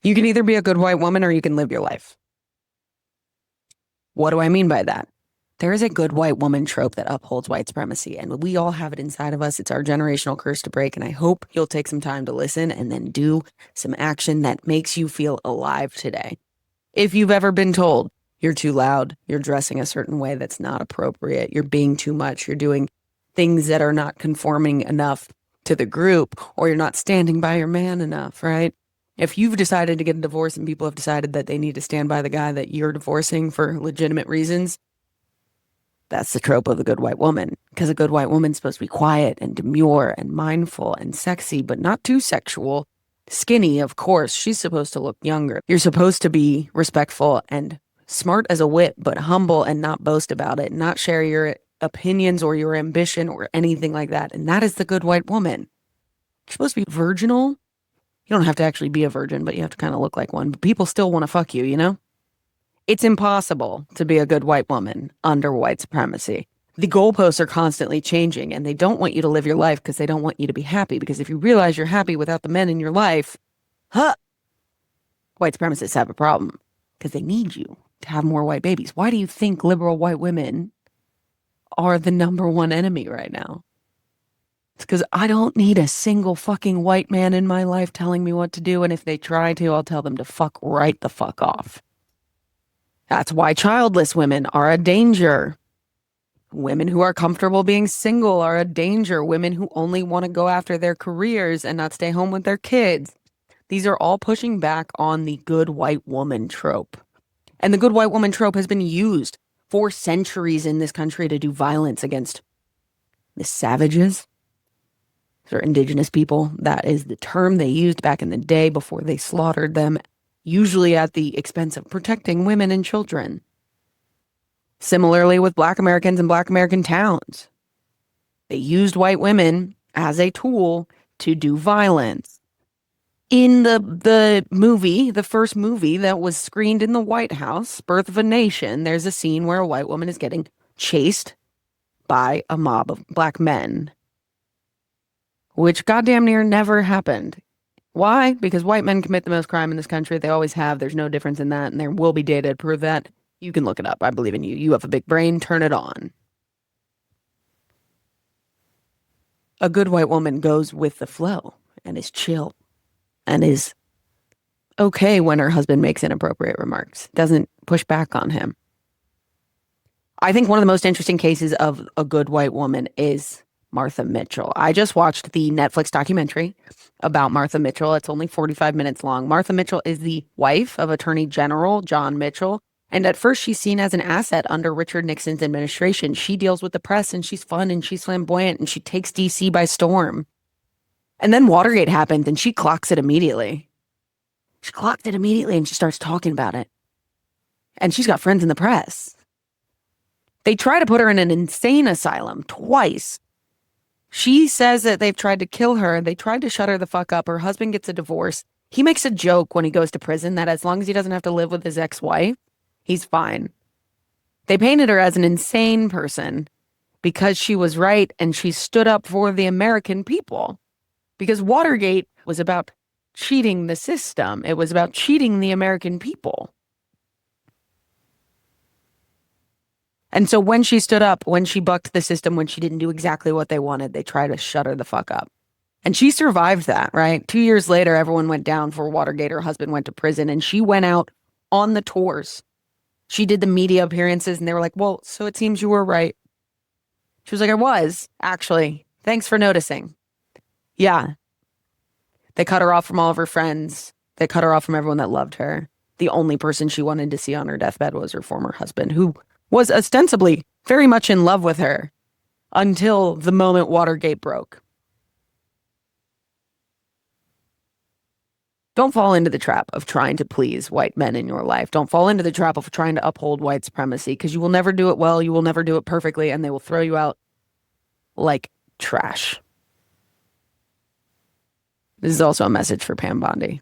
You can either be a good white woman or you can live your life. What do I mean by that? There is a good white woman trope that upholds white supremacy, and we all have it inside of us. It's our generational curse to break, and I hope you'll take some time to listen and then do some action that makes you feel alive today. If you've ever been told you're too loud, you're dressing a certain way that's not appropriate, you're being too much, you're doing things that are not conforming enough to the group, or you're not standing by your man enough, right? If you've decided to get a divorce and people have decided that they need to stand by the guy that you're divorcing for legitimate reasons, that's the trope of the good white woman. Because a good white woman's supposed to be quiet and demure and mindful and sexy, but not too sexual. Skinny, of course. She's supposed to look younger. You're supposed to be respectful and smart as a whip, but humble and not boast about it, not share your opinions or your ambition or anything like that. And that is the good white woman. You're supposed to be virginal. You don't have to actually be a virgin, but you have to kind of look like one. But people still want to fuck you, you know? It's impossible to be a good white woman under white supremacy. The goalposts are constantly changing, and they don't want you to live your life because they don't want you to be happy. Because if you realize you're happy without the men in your life, white supremacists have a problem because they need you to have more white babies. Why do you think liberal white women are the number one enemy right now? It's because I don't need a single fucking white man in my life telling me what to do, and if they try to, I'll tell them to fuck right the fuck off. That's why childless women are a danger. Women who are comfortable being single are a danger. Women who only want to go after their careers and not stay home with their kids. These are all pushing back on the good white woman trope. And the good white woman trope has been used for centuries in this country to do violence against the savages. These are indigenous people. That is the term they used back in the day before they slaughtered them, usually at the expense of protecting women and children. Similarly with Black Americans and Black American towns. They used white women as a tool to do violence. In the movie, the first movie that was screened in the White House, Birth of a Nation, there's a scene where a white woman is getting chased by a mob of black men, which goddamn near never happened. Why? Because white men commit the most crime in this country. They always have. There's no difference in that, and there will be data to prove that. You can look it up. I believe in you. You have a big brain. Turn it on. A good white woman goes with the flow and is chill and is okay when her husband makes inappropriate remarks, doesn't push back on him. I think one of the most interesting cases of a good white woman is Martha Mitchell. I just watched the Netflix documentary about Martha Mitchell. It's only 45 minutes long. Martha Mitchell is the wife of Attorney General John Mitchell. And at first, she's seen as an asset under Richard Nixon's administration. She deals with the press, and she's fun, and she's flamboyant, and she takes DC by storm. And then Watergate happened, and she clocks it immediately. She clocked it immediately, and she starts talking about it. And she's got friends in the press. They try to put her in an insane asylum twice. She says that they've tried to kill her. They tried to shut her the fuck up. Her husband gets a divorce. He makes a joke when he goes to prison that as long as he doesn't have to live with his ex-wife, he's fine. They painted her as an insane person because she was right and she stood up for the American people. Because Watergate was about cheating the system. It was about cheating the American people. And so when she stood up, when she bucked the system, when she didn't do exactly what they wanted, they tried to shut her the fuck up. And she survived that, right? 2 years later, everyone went down for Watergate. Her husband went to prison and she went out on the tours. She did the media appearances and they were like, well, so it seems you were right. She was like, I was, actually. Thanks for noticing. Yeah. They cut her off from all of her friends. They cut her off from everyone that loved her. The only person she wanted to see on her deathbed was her former husband, who was ostensibly very much in love with her until the moment Watergate broke. Don't fall into the trap of trying to please white men in your life. Don't fall into the trap of trying to uphold white supremacy, because you will never do it well. You will never do it perfectly, and they will throw you out like trash. This is also a message for Pam Bondi.